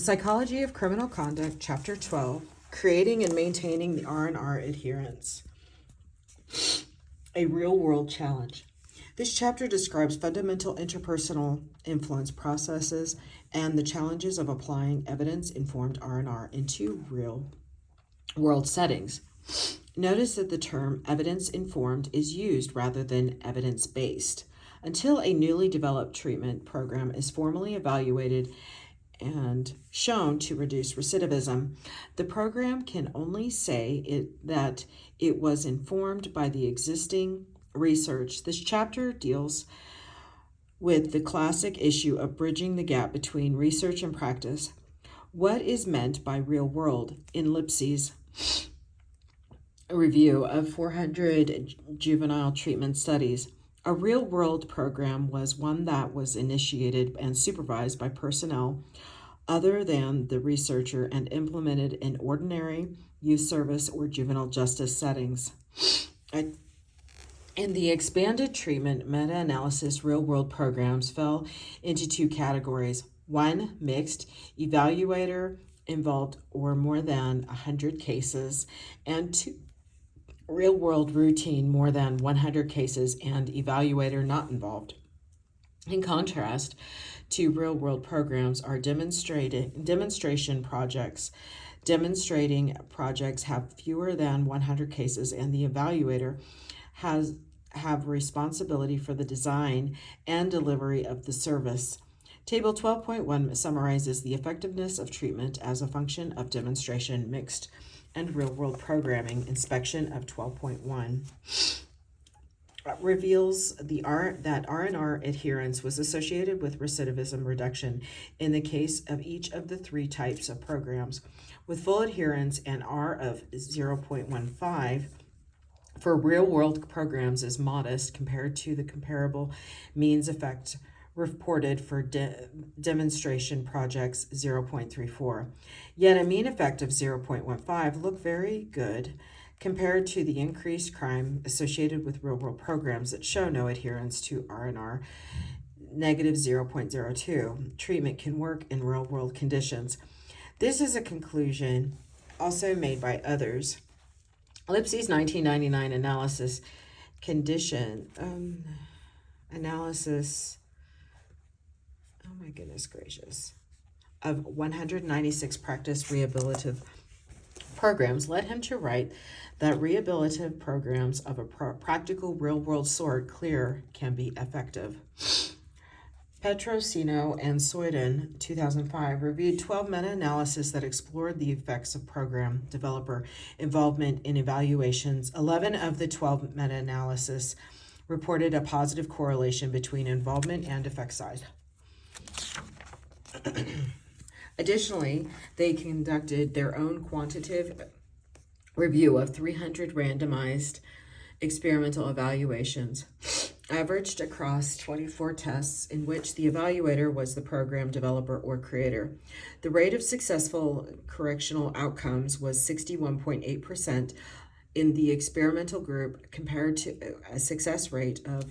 Psychology of Criminal Conduct, Chapter 12, Creating and Maintaining the R&R Adherence, a real-world challenge. This chapter describes fundamental interpersonal influence processes and the challenges of applying evidence-informed R&R into real-world settings. Notice that the term evidence-informed is used rather than evidence-based. Until a newly developed treatment program is formally evaluated and shown to reduce recidivism, the program can only say that it was informed by the existing research. This chapter deals with the classic issue of bridging the gap between research and practice. What is meant by real world? In Lipsy's review of 400 juvenile treatment studies, a real-world program was one that was initiated and supervised by personnel other than the researcher and implemented in ordinary youth service or juvenile justice settings. In the expanded treatment meta-analysis, real-world programs fell into two categories. One, mixed, evaluator involved or more than 100 cases, and two, real-world routine, more than 100 cases and evaluator not involved. In contrast to real-world programs are demonstration projects. Demonstrating projects have fewer than 100 cases, and the evaluator have responsibility for the design and delivery of the service. Table 12.1 summarizes the effectiveness of treatment as a function of demonstration, mixed, and real-world programming. Inspection of 12.1 reveals that R&R adherence was associated with recidivism reduction in the case of each of the three types of programs, with full adherence and R of 0.15 for real-world programs is modest compared to the comparable means effect reported for demonstration projects 0.34. Yet a mean effect of 0.15 looked very good compared to the increased crime associated with real-world programs that show no adherence to R&R, negative 0.02. Treatment can work in real-world conditions. This is a conclusion also made by others. Lipsy's 1999 analysis oh my goodness gracious, of 196 practice rehabilitative programs led him to write that rehabilitative programs of a practical real-world sort can be effective. Petrosino and Soyden, 2005, reviewed 12 meta-analyses that explored the effects of program developer involvement in evaluations. 11 of the 12 meta-analyses reported a positive correlation between involvement and effect size. Additionally, they conducted their own quantitative review of 300 randomized experimental evaluations, averaged across 24 tests in which the evaluator was the program developer or creator. The rate of successful correctional outcomes was 61.8% in the experimental group compared to a success rate of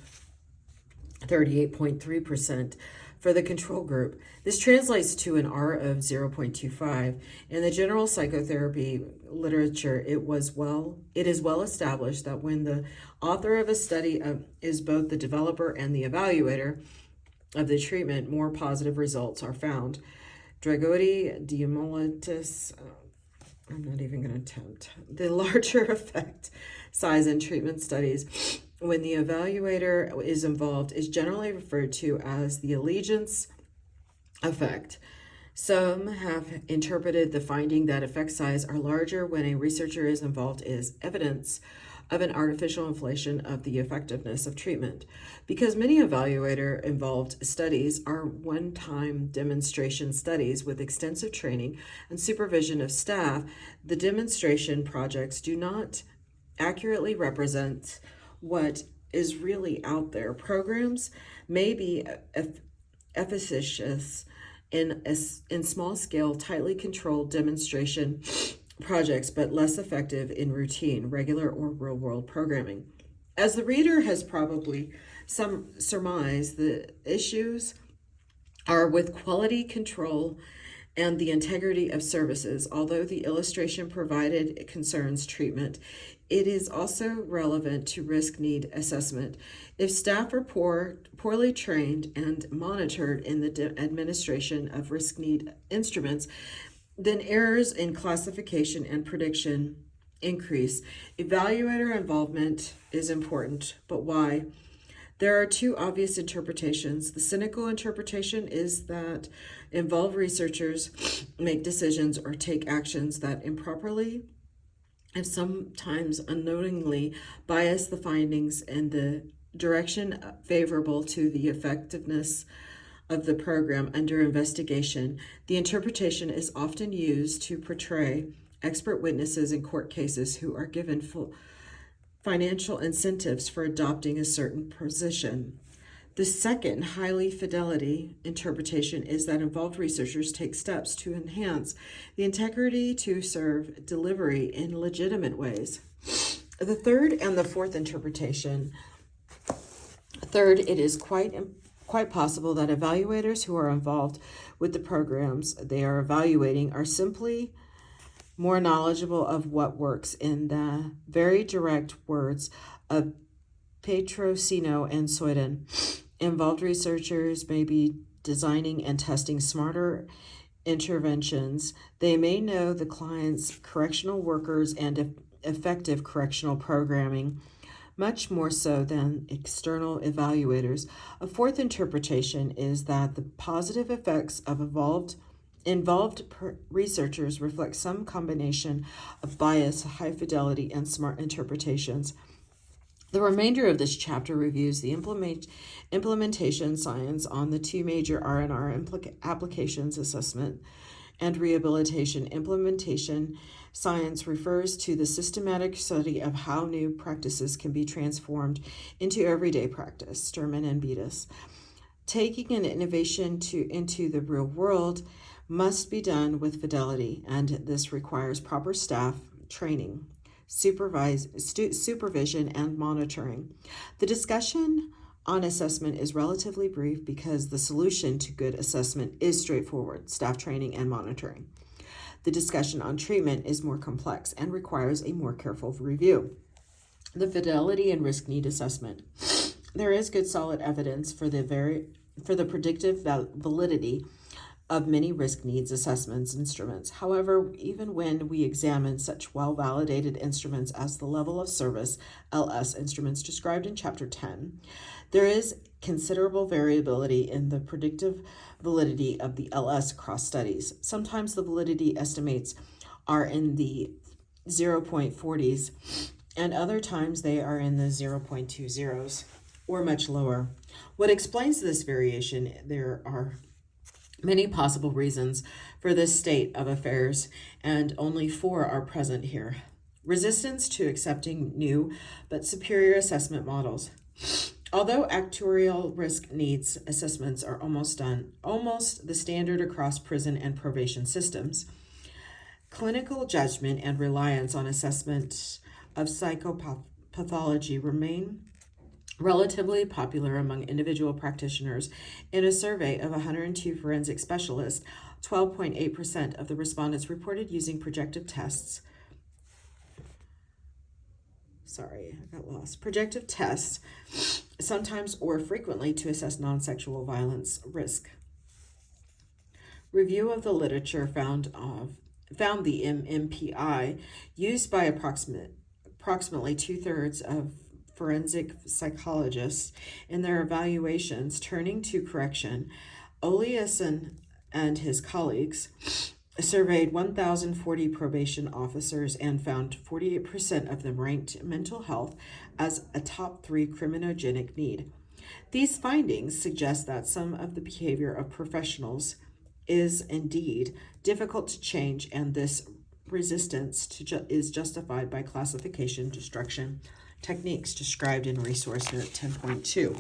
38.3% for the control group. This translates to an R of 0.25. In the general psychotherapy literature, it is well established that when the author of a study is both the developer and the evaluator of the treatment, more positive results are found. Dragoti, Diamolitis, I'm not even going to attempt. The larger effect size in treatment studies when the evaluator is involved is generally referred to as the allegiance effect. Some have interpreted the finding that effect size are larger when a researcher is involved as evidence of an artificial inflation of the effectiveness of treatment. Because many evaluator-involved studies are one-time demonstration studies with extensive training and supervision of staff, the demonstration projects do not accurately represent what is really out there. Programs may be efficacious in small-scale, tightly controlled demonstration projects, but less effective in routine, regular, or real-world programming. As the reader has probably surmised, the issues are with quality control and the integrity of services. Although the illustration provided concerns treatment, it is also relevant to risk need assessment. If staff are poorly trained and monitored in the administration of risk need instruments, then errors in classification and prediction increase. Evaluator involvement is important, but why? There are two obvious interpretations. The cynical interpretation is that involved researchers make decisions or take actions that improperly and sometimes unknowingly bias the findings in the direction favorable to the effectiveness of the program under investigation. The interpretation is often used to portray expert witnesses in court cases who are given full financial incentives for adopting a certain position. The second, highly fidelity interpretation, is that involved researchers take steps to enhance the integrity to serve delivery in legitimate ways. The third and the fourth interpretation. Third, it is quite possible that evaluators who are involved with the programs they are evaluating are simply more knowledgeable of what works. In the very direct words of Petrosino and Soyden, involved researchers may be designing and testing smarter interventions. They may know the client's correctional workers and effective correctional programming much more so than external evaluators. A fourth interpretation is that the positive effects of involved researchers reflect some combination of bias, high fidelity, and smart interpretations. The remainder of this chapter reviews the implementation science on the two major R&R applications, assessment and rehabilitation. Implementation science refers to the systematic study of how new practices can be transformed into everyday practice, Sturman and Beatus. Taking an innovation into the real world must be done with fidelity, and this requires proper staff training, supervision, and monitoring. The discussion on assessment is relatively brief because the solution to good assessment is straightforward: staff training and monitoring. The discussion on treatment is more complex and requires a more careful review. The fidelity and risk need assessment. There is good solid evidence for the predictive validity of many risk needs assessments instruments. However, even when we examine such well-validated instruments as the level of service LS instruments described in Chapter 10, there is considerable variability in the predictive validity of the LS across studies. Sometimes the validity estimates are in the 0.40s, and other times they are in the 0.20s or much lower. What explains this variation? There are many possible reasons for this state of affairs, and only 4 are present here. Resistance to accepting new but superior assessment models. Although actuarial risk needs assessments are almost the standard across prison and probation systems, clinical judgment and reliance on assessment of psychopathology remain relatively popular among individual practitioners. In a survey of 102 forensic specialists, 12.8% of the respondents reported using projective tests. Projective tests, sometimes or frequently, to assess non-sexual violence risk. Review of the literature found the MMPI used by approximately 2/3 of forensic psychologists in their evaluations. Turning to correction, Oleason and his colleagues surveyed 1,040 probation officers and found 48% of them ranked mental health as a top 3 criminogenic need. These findings suggest that some of the behavior of professionals is indeed difficult to change, and this resistance is justified by classification destruction techniques described in Resource Note 10.2.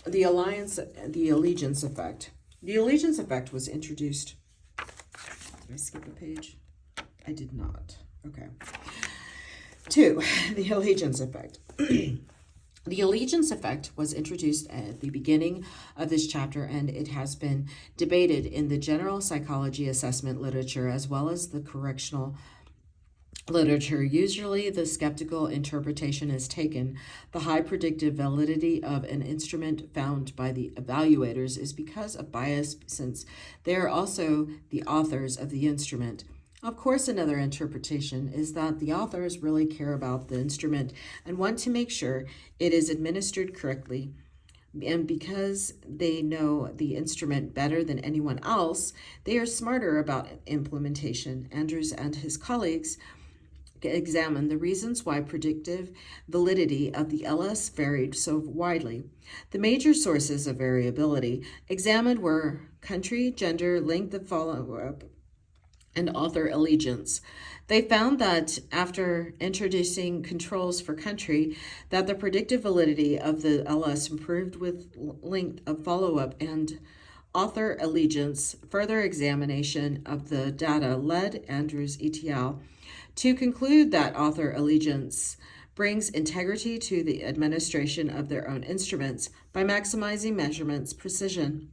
The allegiance effect. The allegiance effect was introduced. Did I skip a page? I did not. Okay. 2. The allegiance effect. The The allegiance effect was introduced at the beginning of this chapter, and it has been debated in the general psychology assessment literature as well as the correctional literature. Usually, the skeptical interpretation is taken. The high predictive validity of an instrument found by the evaluators is because of bias, since they are also the authors of the instrument. Of course, another interpretation is that the authors really care about the instrument and want to make sure it is administered correctly. And because they know the instrument better than anyone else, they are smarter about implementation. Andrews and his colleagues examined the reasons why predictive validity of the LS varied so widely. The major sources of variability examined were country, gender, length of follow-up, and author allegiance. They found that after introducing controls for country, that the predictive validity of the LS improved with length of follow-up and author allegiance. Further examination of the data led Andrews et al. To conclude that author allegiance brings integrity to the administration of their own instruments by maximizing measurements precision.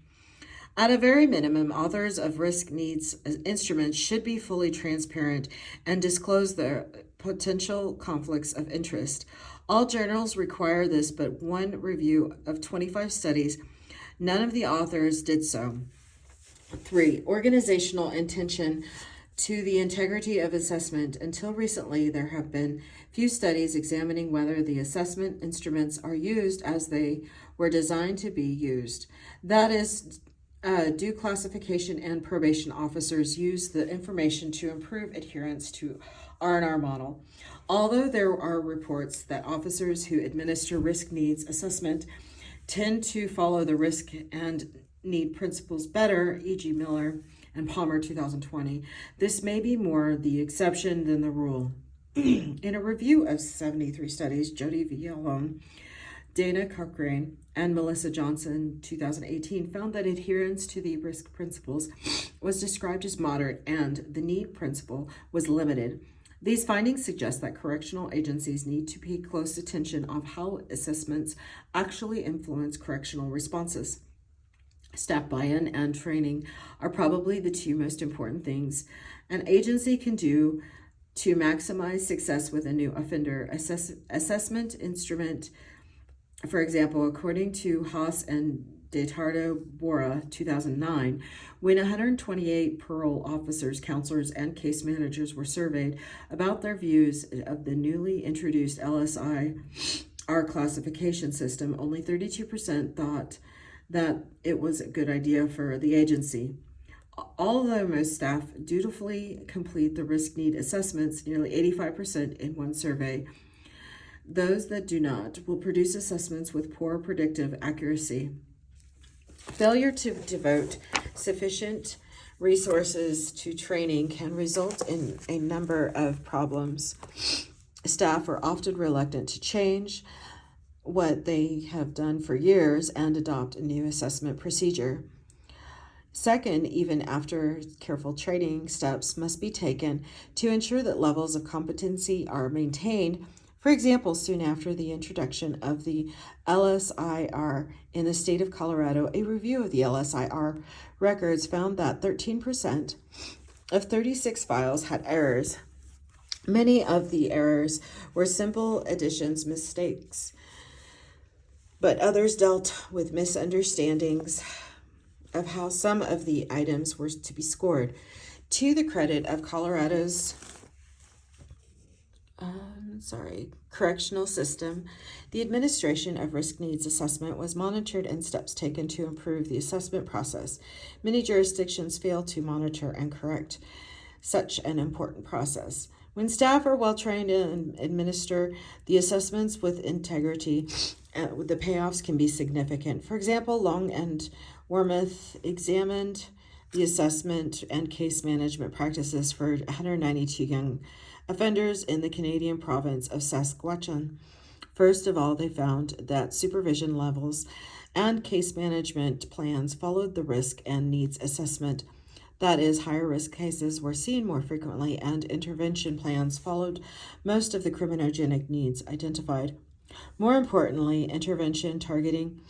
At a very minimum, authors of risk needs instruments should be fully transparent and disclose their potential conflicts of interest. All journals require this, but one review of 25 studies, none of the authors did so. 3. Organizational intention to the integrity of assessment. Until recently, there have been few studies examining whether the assessment instruments are used as they were designed to be used. That is, do classification and probation officers use the information to improve adherence to R&R model? Although there are reports that officers who administer risk needs assessment tend to follow the risk and need principles better, e.g. Miller and Palmer 2020, this may be more the exception than the rule. In a review of 73 studies, Jody Villalone, Dana Cochrane, and Melissa Johnson 2018 found that adherence to the risk principles was described as moderate and the need principle was limited. These findings suggest that correctional agencies need to pay close attention of how assessments actually influence correctional responses. Staff buy-in and training are probably the two most important things an agency can do to maximize success with a new offender assessment instrument. For example, according to Haas and DeTardo-Bora 2009, when 128 parole officers, counselors, and case managers were surveyed about their views of the newly introduced LSIR classification system, only 32% thought that it was a good idea for the agency. Although most staff dutifully complete the risk need assessments, nearly 85% in one survey, those that do not will produce assessments with poor predictive accuracy. Failure to devote sufficient resources to training can result in a number of problems. Staff are often reluctant to change what they have done for years and adopt a new assessment procedure. Second, even after careful training, steps must be taken to ensure that levels of competency are maintained. For example, soon after the introduction of the LSIR in the state of Colorado, a review of the LSIR records found that 13% of 36 files had errors. Many of the errors were simple additions mistakes, but others dealt with misunderstandings of how some of the items were to be scored. To the credit of Colorado's correctional system, the administration of risk needs assessment was monitored and steps taken to improve the assessment process. Many jurisdictions fail to monitor and correct such an important process. When staff are well trained and administer the assessments with integrity, the payoffs can be significant. For example, Long and Wormuth examined the assessment and case management practices for 192 young offenders in the Canadian province of Saskatchewan. First of all, they found that supervision levels and case management plans followed the risk and needs assessment. That is, higher risk cases were seen more frequently, and intervention plans followed most of the criminogenic needs identified. More importantly, intervention targeting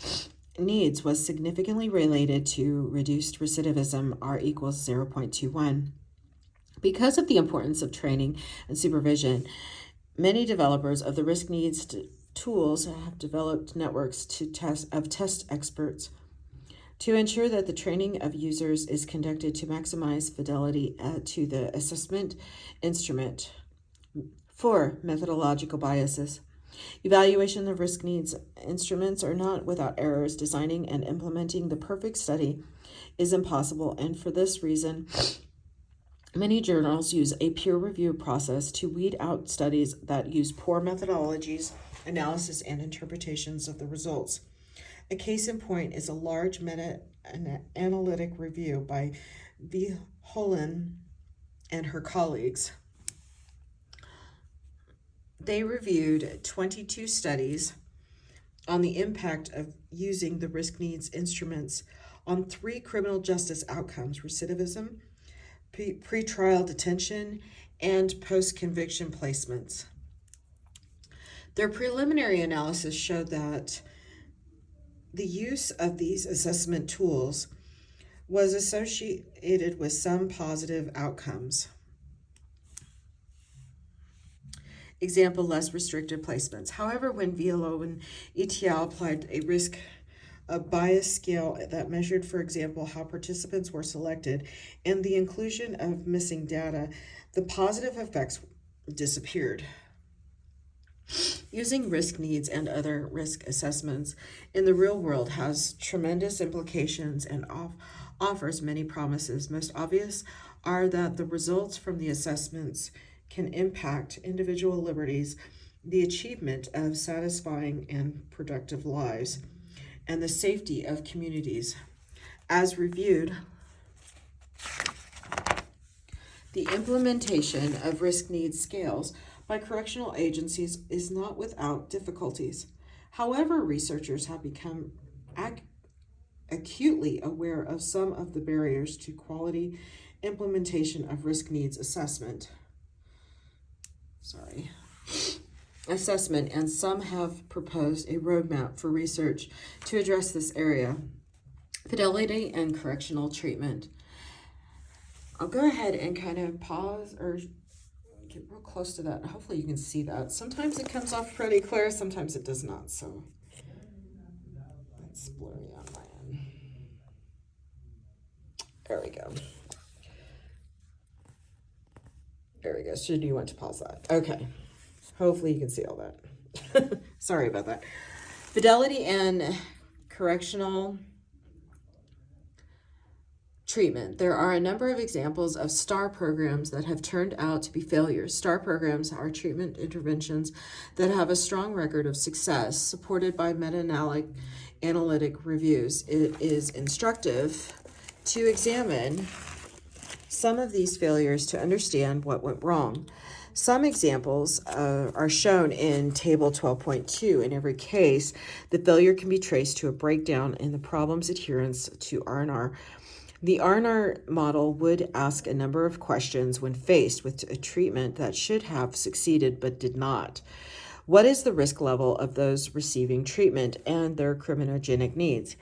needs was significantly related to reduced recidivism, R equals 0.21. Because of the importance of training and supervision, many developers of the risk needs tools have developed networks of test experts to ensure that the training of users is conducted to maximize fidelity to the assessment instrument. 4. Methodological biases. Evaluation of risk needs instruments are not without errors. Designing and implementing the perfect study is impossible, and for this reason, many journals use a peer review process to weed out studies that use poor methodologies, analysis, and interpretations of the results. A case in point is a large meta-analytic review by V. Holland and her colleagues. They reviewed 22 studies on the impact of using the risk needs instruments on 3 criminal justice outcomes: recidivism, pretrial detention, and post-conviction placements. Their preliminary analysis showed that the use of these assessment tools was associated with some positive outcomes. Example, less restricted placements. However, when Violo and et al. Applied a bias scale that measured, for example, how participants were selected and the inclusion of missing data, the positive effects disappeared. Using risk needs and other risk assessments in the real world has tremendous implications and offers many promises. Most obvious are that the results from the assessments can impact individual liberties, the achievement of satisfying and productive lives, and the safety of communities. As reviewed, the implementation of risk needs scales by correctional agencies is not without difficulties. However, researchers have become acutely aware of some of the barriers to quality implementation of risk needs assessment, and some have proposed a roadmap for research to address this area. Fidelity and correctional treatment. I'll go ahead and kind of pause or get real close to that. Hopefully you can see that. Sometimes it comes off pretty clear, sometimes it does not. So that's blurry on my end. There we go. There we go. So do you want to pause that? Okay. Hopefully you can see all that. Sorry about that. Fidelity and correctional treatment. There are a number of examples of STAR programs that have turned out to be failures. STAR programs are treatment interventions that have a strong record of success, supported by meta-analytic reviews. It is instructive to examine some of these failures to understand what went wrong. Some examples are shown in Table 12.2. In every case, the failure can be traced to a breakdown in the problem's adherence to R&R. The R&R model would ask a number of questions when faced with a treatment that should have succeeded but did not. What is the risk level of those receiving treatment and their criminogenic needs?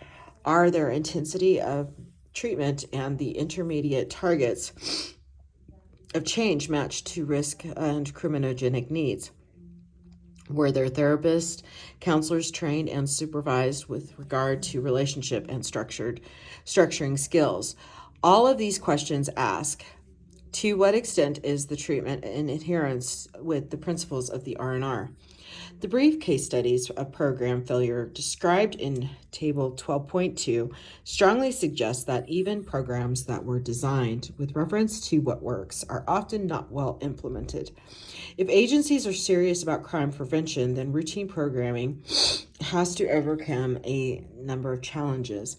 Are their intensity of treatment and the intermediate targets of change matched to risk and criminogenic needs? Were their therapists, counselors trained and supervised with regard to relationship and structuring skills? All of these questions ask, to what extent is the treatment in adherence with the principles of the R&R? The brief case studies of program failure described in Table 12.2 strongly suggest that even programs that were designed with reference to what works are often not well implemented. If agencies are serious about crime prevention, then routine programming has to overcome a number of challenges.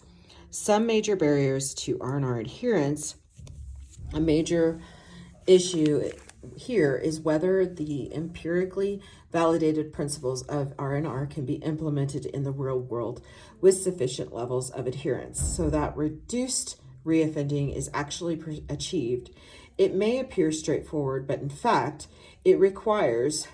Some major barriers to R&R adherence. A major issue here is whether the empirically validated principles of R&R can be implemented in the real world with sufficient levels of adherence so that reduced reoffending is actually achieved. It may appear straightforward, but in fact, it requires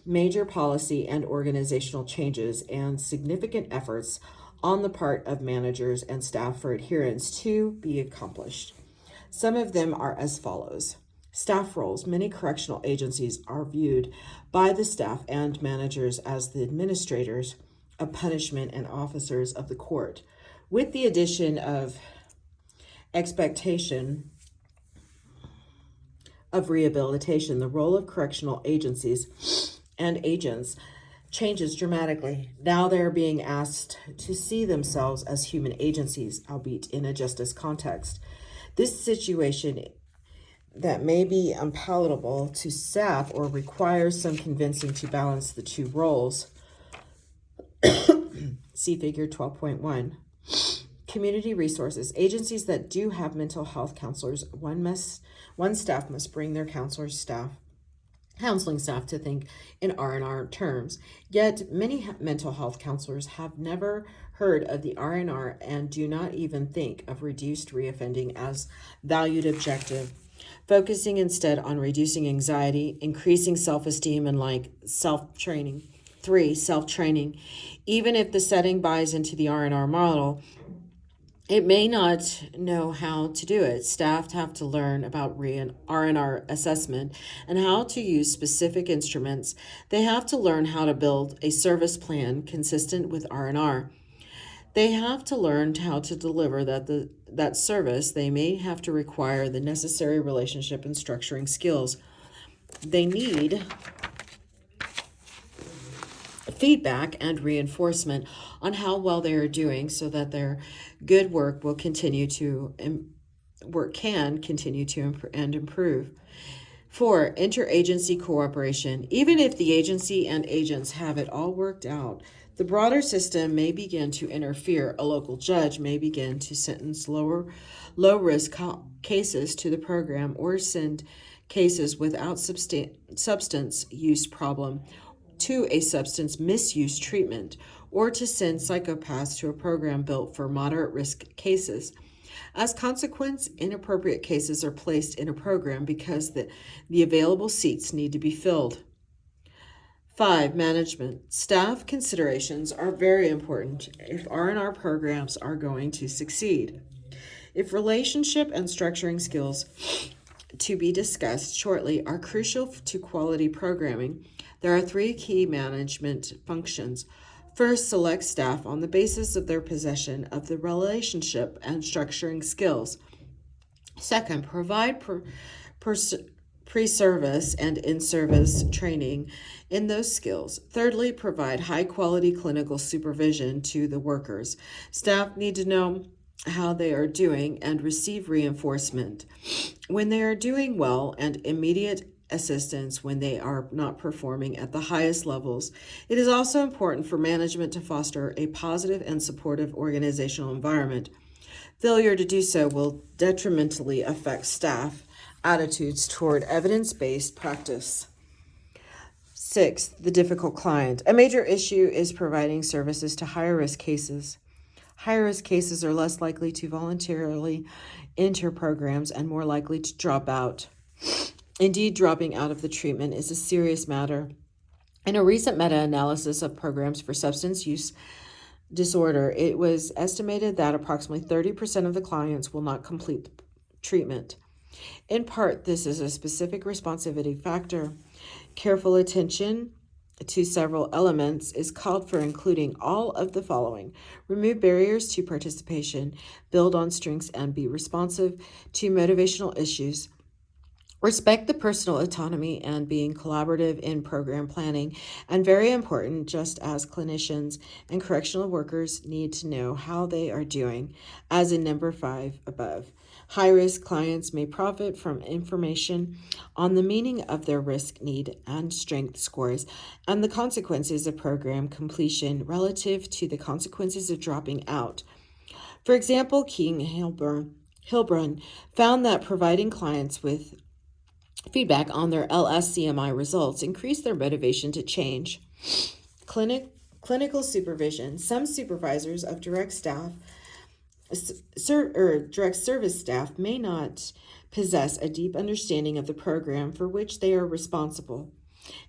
major policy and organizational changes, and significant efforts on the part of managers and staff for adherence to be accomplished. Some of them are as follows. Staff roles. Many correctional agencies are viewed by the staff and managers as the administrators of punishment and officers of the court. With the addition of expectation of rehabilitation, the role of correctional agencies and agents changes dramatically. Now they are being asked to see themselves as human agencies, albeit in a justice context. This situation that may be unpalatable to staff or requires some convincing to balance the two roles. See figure 12.1. Community resources. Agencies that do have mental health counselors, one staff must bring their counseling staff to think in R&R terms. Yet many mental health counselors have never heard of the R&R and do not even think of reduced reoffending as valued objective, focusing instead on reducing anxiety, increasing self-esteem, and self-training. 3, self-training. Even if the setting buys into the R&R model, it may not know how to do it. Staff have to learn about R&R assessment and how to use specific instruments. They have to learn how to build a service plan consistent with R&R. They have to learn how to deliver that service. They may have to require the necessary relationship and structuring skills. They need feedback and reinforcement on how well they are doing so that their good work will continue to improve. 4, interagency cooperation. Even if the agency and agents have it all worked out, the broader system may begin to interfere. A local judge may begin to sentence low-risk cases to the program or send cases without substance use problem to a substance misuse treatment, or to send psychopaths to a program built for moderate risk cases. As consequence, inappropriate cases are placed in a program because the available seats need to be filled. 5, management. Staff considerations are very important if R&R programs are going to succeed. If relationship and structuring skills to be discussed shortly are crucial to quality programming, there are 3 key management functions. First, select staff on the basis of their possession of the relationship and structuring skills. Second, provide pre-service and in-service training in those skills. Thirdly, provide high-quality clinical supervision to the workers. Staff need to know how they are doing and receive reinforcement when they are doing well, and immediate assistance when they are not performing at the highest levels. It is also important for management to foster a positive and supportive organizational environment. Failure to do so will detrimentally affect staff attitudes toward evidence-based practice. 6, the difficult client. A major issue is providing services to higher-risk cases. Higher-risk cases are less likely to voluntarily enter programs and more likely to drop out. Indeed, dropping out of the treatment is a serious matter. In a recent meta-analysis of programs for substance use disorder, it was estimated that approximately 30% of the clients will not complete the treatment. In part, this is a specific responsivity factor. Careful attention to several elements is called for, including all of the following: remove barriers to participation, build on strengths, and be responsive to motivational issues. Respect the personal autonomy and being collaborative in program planning. And very important, just as clinicians and correctional workers need to know how they are doing, as in number 5 above. High-risk clients may profit from information on the meaning of their risk, need, and strength scores, and the consequences of program completion relative to the consequences of dropping out. For example, Hilbrun found that providing clients with feedback on their LSCMI results increased their motivation to change. Clinical supervision. Some supervisors of direct service staff may not possess a deep understanding of the program for which they are responsible.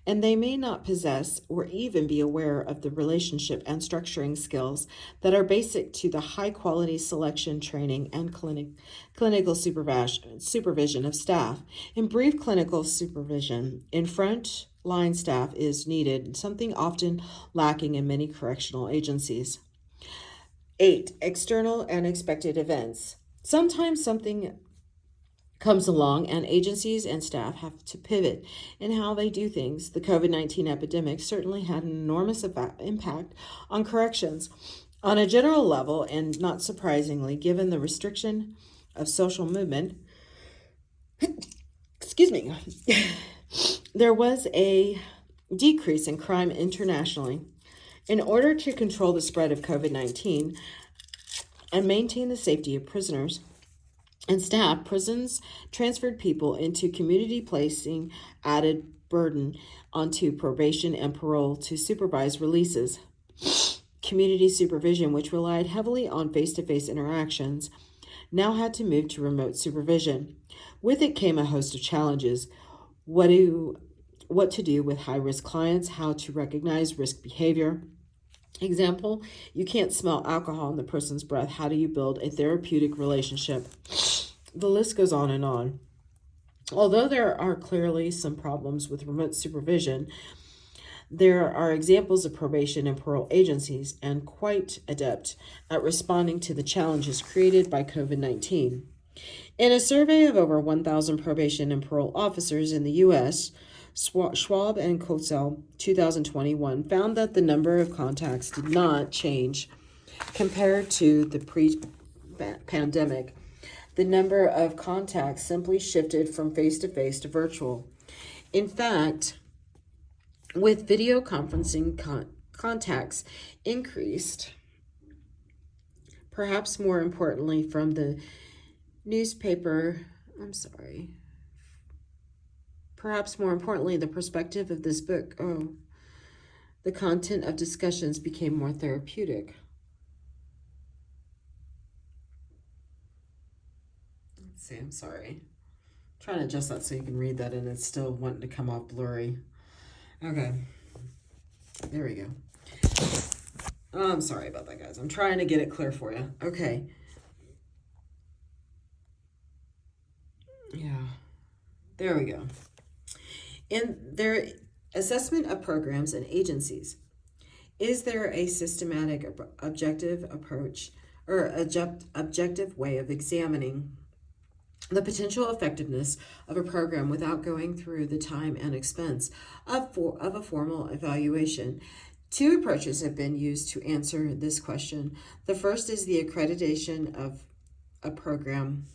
and they may not possess or even be aware of the relationship and structuring skills that are basic to the high quality selection, training, and clinical supervision of staff. In brief, clinical supervision in front line staff is needed, something often lacking in many correctional agencies. 8. External and expected events. Sometimes something comes along and agencies and staff have to pivot in how they do things. The COVID-19 epidemic certainly had an enormous impact on corrections. On a general level, and not surprisingly, given the restriction of social movement, excuse me, there was a decrease in crime internationally. In order to control the spread of COVID-19 and maintain the safety of prisoners and staff, prisons transferred people into community, placing added burden onto probation and parole to supervise releases. Community supervision, which relied heavily on face-to-face interactions, now had to move to remote supervision. With it came a host of challenges. What to do with high-risk clients, how to recognize risk behavior. Example, you can't smell alcohol in the person's breath. How do you build a therapeutic relationship? The list goes on and on. Although there are clearly some problems with remote supervision, there are examples of probation and parole agencies and quite adept at responding to the challenges created by COVID-19. In a survey of over 1,000 probation and parole officers in the U.S., Schwab and Kotzel 2021 found that the number of contacts did not change compared to the pre-pandemic. The number of contacts simply shifted from face-to-face to virtual. In fact, with video conferencing, contacts increased, perhaps more importantly from the Perhaps more importantly, the perspective of this book, the content of discussions became more therapeutic. Let's see, I'm sorry. I'm trying to adjust that so you can read that and it's still wanting to come off blurry. Okay, there we go. I'm sorry about that, guys. I'm trying to get it clear for you. Okay. Yeah, there we go. In their assessment of programs and agencies, is there a systematic, objective approach or objective way of examining the potential effectiveness of a program without going through the time and expense of a formal evaluation? Two approaches have been used to answer this question. The first is the accreditation of a program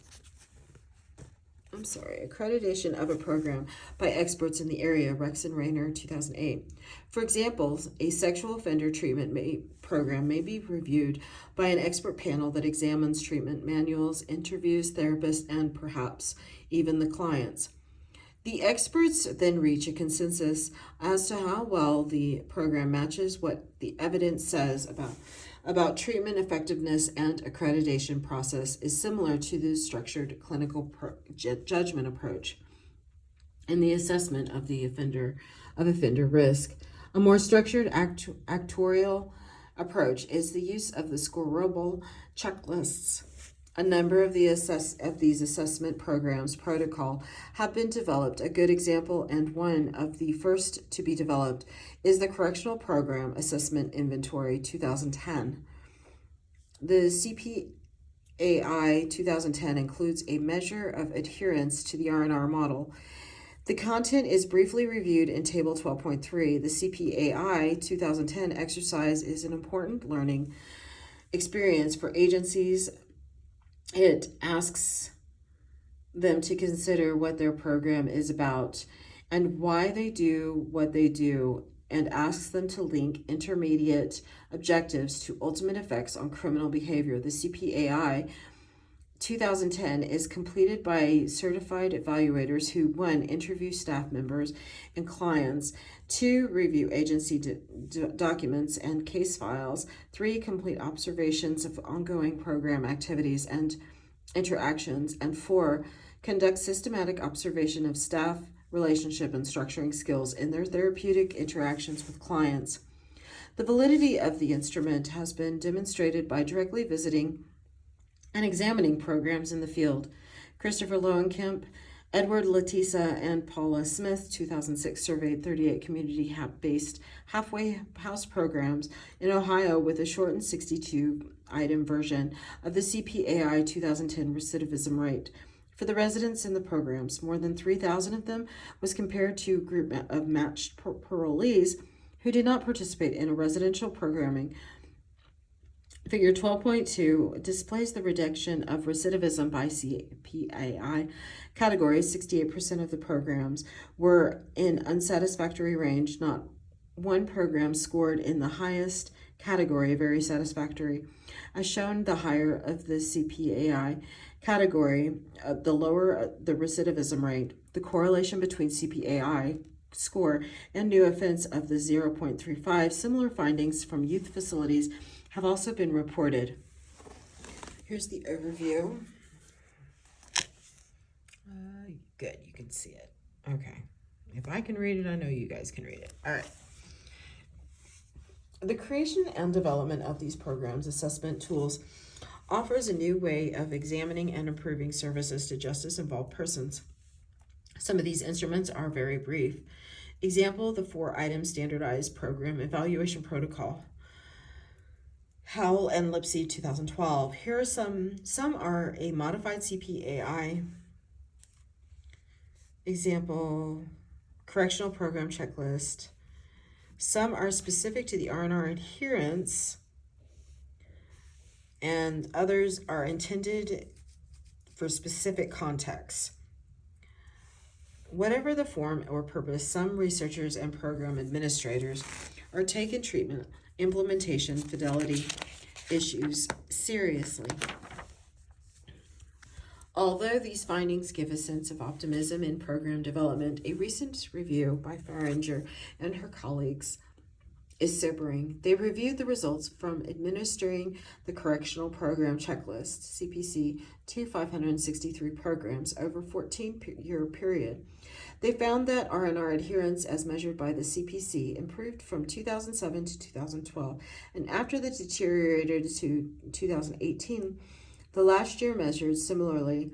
by experts in the area, Rex and Rayner, 2008. For example, a sexual offender treatment program may be reviewed by an expert panel that examines treatment manuals, interviews therapists, and perhaps even the clients. The experts then reach a consensus as to how well the program matches what the evidence says about treatment effectiveness, and accreditation process is similar to the structured clinical judgment approach in the assessment of the offender risk. A more structured actuarial approach is the use of the scorable checklists. A number of these assessment programs protocol have been developed. A good example, and one of the first to be developed, is the Correctional Program Assessment Inventory 2010. The CPAI 2010 includes a measure of adherence to the R&R model. The content is briefly reviewed in Table 12.3. The CPAI 2010 exercise is an important learning experience for agencies. It asks them to consider what their program is about and why they do what they do, and asks them to link intermediate objectives to ultimate effects on criminal behavior. The CPAI 2010 is completed by certified evaluators who, 1, interview staff members and clients, 2, review agency documents and case files, 3, complete observations of ongoing program activities and interactions, and 4, conduct systematic observation of staff relationship and structuring skills in their therapeutic interactions with clients. The validity of the instrument has been demonstrated by directly visiting and examining programs in the field. Christopher Lowenkemp, Edward Latisa, and Paula Smith, 2006, surveyed 38 community-based halfway house programs in Ohio with a shortened 62-item version of the CPAI 2010 recidivism rate. For the residents in the programs, more than 3,000 of them was compared to a group of matched parolees who did not participate in a residential programming. Figure 12.2 displays the reduction of recidivism by CPAI categories. 68% of the programs were in unsatisfactory range. Not one program scored in the highest category, very satisfactory. As shown, the higher of the CPAI category, the lower the recidivism rate. The correlation between CPAI score and new offense of the 0.35. Similar findings from youth facilities have also been reported. Here's the overview. Good, you can see it. Okay. If I can read it, I know you guys can read it. All right. The creation and development of these programs assessment tools offers a new way of examining and improving services to justice-involved persons. Some of these instruments are very brief. Example, the 4-item standardized program evaluation protocol. Howell and Lipsey, 2012. Here are some are a modified CPAI. Example, correctional program checklist. Some are specific to the R&R adherence, and others are intended for specific contexts. Whatever the form or purpose, some researchers and program administrators are taking treatment, implementation, fidelity issues seriously. Although these findings give a sense of optimism in program development, a recent review by Faringer and her colleagues is sobering. They reviewed the results from administering the correctional program checklist, CPC, to 563 programs over a 14-year period. They found that R&R adherence, as measured by the CPC, improved from 2007 to 2012, and after that deteriorated to 2018, the last year measured similarly.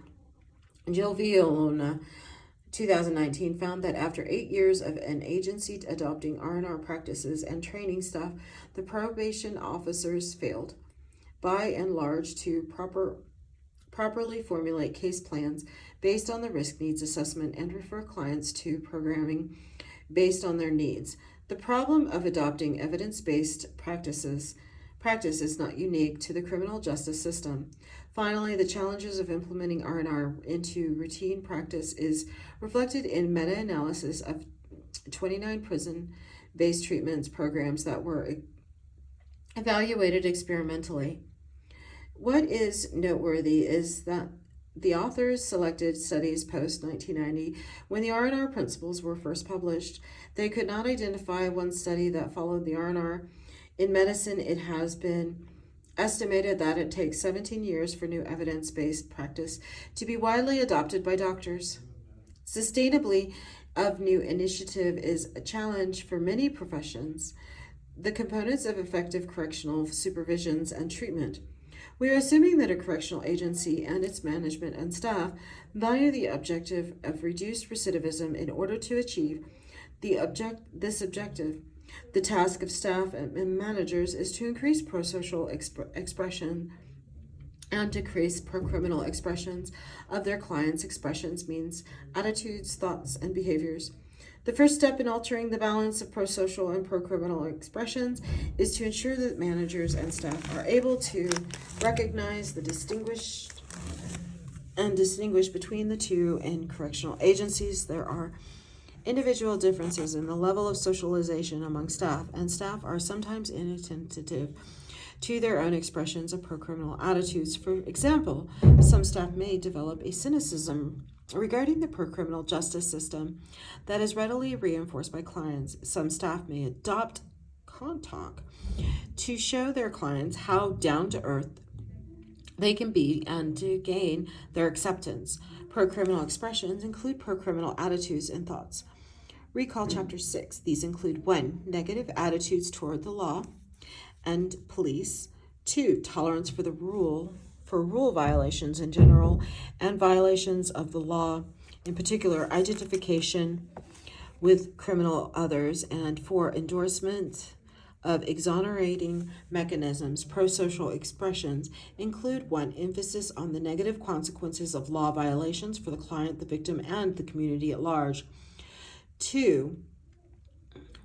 Jill Violona, 2019, found that after 8 years of an agency adopting R&R practices and training staff, the probation officers failed, by and large, to properly formulate case plans based on the risk needs assessment and refer clients to programming based on their needs. The problem of adopting evidence-based practice is not unique to the criminal justice system. Finally, the challenges of implementing R&R into routine practice is reflected in meta-analysis of 29 prison-based treatments programs that were evaluated experimentally. What is noteworthy is that the authors selected studies post-1990 when the R&R principles were first published. They could not identify one study that followed the R&R. In medicine, it has been estimated that it takes 17 years for new evidence-based practice to be widely adopted by doctors. Sustainability of new initiative is a challenge for many professions. The components of effective correctional supervisions and treatment. We are assuming that a correctional agency and its management and staff value the objective of reduced recidivism in order to achieve this objective. The task of staff and managers is to increase pro-social expression and decrease pro-criminal expressions of their clients' expressions, means, attitudes, thoughts, and behaviors. The first step in altering the balance of pro-social and pro-criminal expressions is to ensure that managers and staff are able to recognize the distinguish between the two. In correctional agencies, there are individual differences in the level of socialization among staff, and staff are sometimes inattentive to their own expressions of pro-criminal attitudes. For example, some staff may develop a cynicism regarding the pro-criminal justice system that is readily reinforced by clients. Some staff may adopt talk to show their clients how down-to-earth they can be and to gain their acceptance. Pro-criminal expressions include pro-criminal attitudes and thoughts. Recall Chapter 6. These include 1. Negative attitudes toward the law and police. 2. Tolerance for rule violations in general and violations of the law, in particular, identification with criminal others. And 4. Endorsement of exonerating mechanisms. Pro-social expressions include 1. Emphasis on the negative consequences of law violations for the client, the victim, and the community at large. 2.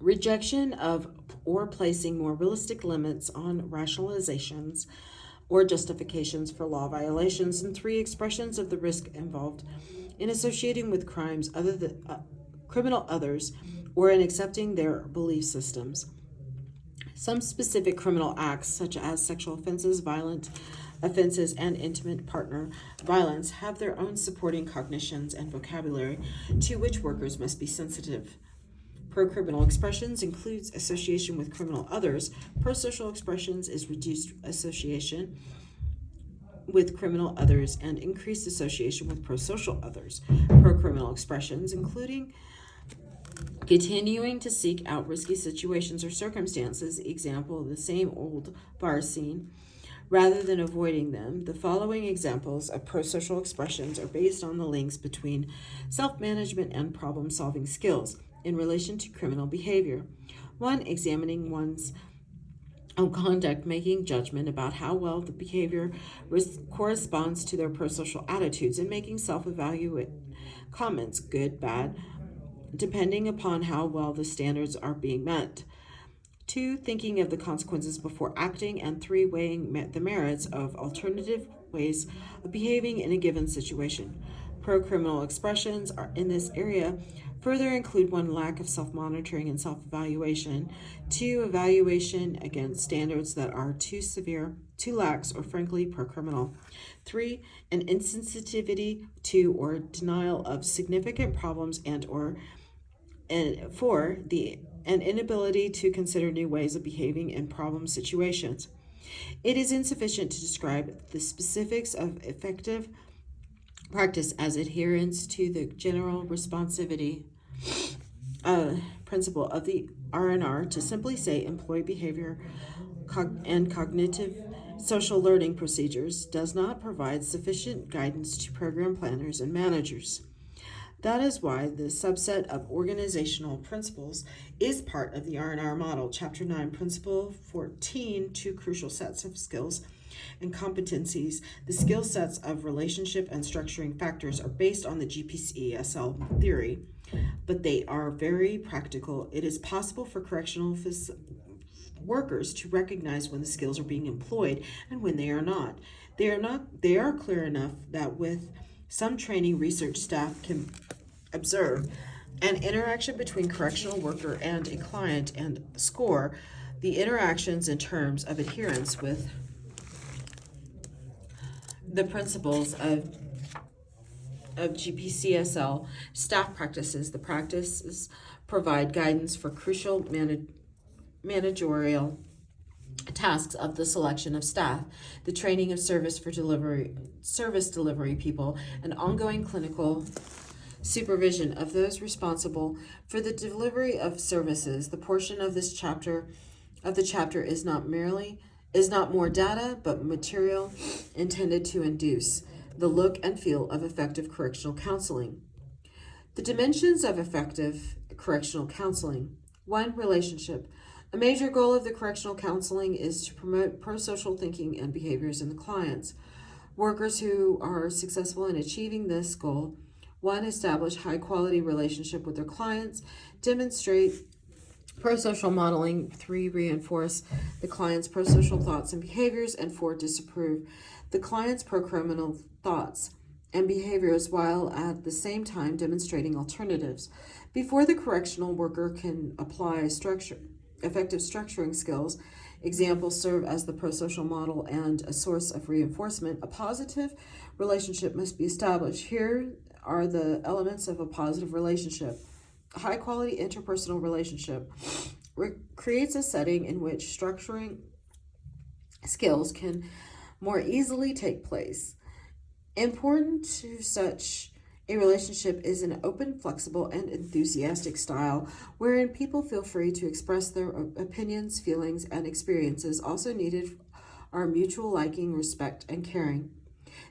Rejection of or placing more realistic limits on rationalizations or justifications for law violations. And 3. Expressions of the risk involved in associating with crimes other than criminal others or in accepting their belief systems. Some specific criminal acts, such as sexual offenses, violent offenses, and intimate partner violence, have their own supporting cognitions and vocabulary to which workers must be sensitive. Pro-criminal expressions includes association with criminal others. Pro-social expressions is reduced association with criminal others and increased association with pro-social others. Pro-criminal expressions including continuing to seek out risky situations or circumstances, example, the same old bar scene, rather than avoiding them. The following examples of pro-social expressions are based on the links between self-management and problem-solving skills in relation to criminal behavior. 1. Examining one's own conduct, making judgment about how well the behavior corresponds to their pro-social attitudes, and making self-evaluate comments, good, bad, depending upon how well the standards are being met. 2. Thinking of the consequences before acting. And 3. Weighing the merits of alternative ways of behaving in a given situation. Pro-criminal expressions are in this area further include 1. Lack of self-monitoring and self-evaluation. 2. Evaluation against standards that are too severe, too lax, or frankly pro-criminal. 3. An insensitivity to or denial of significant problems and 4. An inability to consider new ways of behaving in problem situations. It is insufficient to describe the specifics of effective practice as adherence to the general responsivity principle of the R&R to simply say employee behavior and cognitive social learning procedures does not provide sufficient guidance to program planners and managers. That is why the subset of organizational principles is part of the R&R model. Chapter 9, Principle 14, 2 crucial sets of skills and competencies. The skill sets of relationship and structuring factors are based on the GPCSL theory, but they are very practical. It is possible for correctional workers to recognize when the skills are being employed and when they are not. They are clear enough that with some training, research staff can observe an interaction between correctional worker and a client and score the interactions in terms of adherence with the principles of GPCSL staff practices. The practices provide guidance for crucial managerial tasks of the selection of staff, the training of service delivery people, and ongoing clinical supervision of those responsible for the delivery of services. The portion of this chapter is not more data, but material intended to induce the look and feel of effective correctional counseling. The dimensions of effective correctional counseling. 1. Relationship. A major goal of the correctional counseling is to promote pro-social thinking and behaviors in the clients. Workers who are successful in achieving this goal: 1. Establish high-quality relationship with their clients, demonstrate pro-social modeling. 3. Reinforce the client's pro-social thoughts and behaviors. And 4. Disapprove the client's pro-criminal thoughts and behaviors while at the same time demonstrating alternatives. Before the correctional worker can apply effective structuring skills, examples serve as the pro-social model and a source of reinforcement. A positive relationship must be established. Here are the elements of a positive relationship. A high-quality interpersonal relationship creates a setting in which structuring skills can more easily take place. Important to such A relationship is an open, flexible, and enthusiastic style wherein people feel free to express their opinions, feelings, and experiences. Also needed are mutual liking, respect, and caring.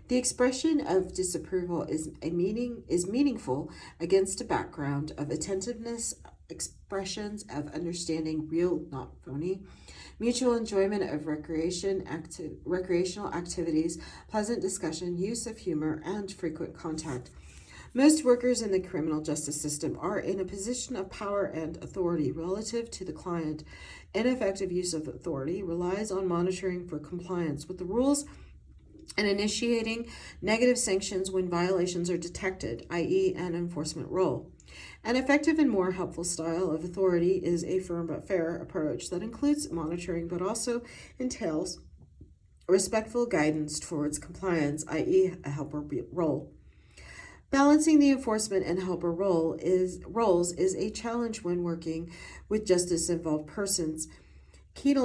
The expression of disapproval is meaningful against a background of attentiveness, expressions of understanding, real, not phony, mutual enjoyment of recreational activities, pleasant discussion, use of humor, and frequent contact. Most workers in the criminal justice system are in a position of power and authority relative to the client. Ineffective use of authority relies on monitoring for compliance with the rules and initiating negative sanctions when violations are detected, i.e., an enforcement role. An effective and more helpful style of authority is a firm but fair approach that includes monitoring but also entails respectful guidance towards compliance, i.e., a helper role. Balancing the enforcement and helper roles is a challenge when working with justice-involved persons. But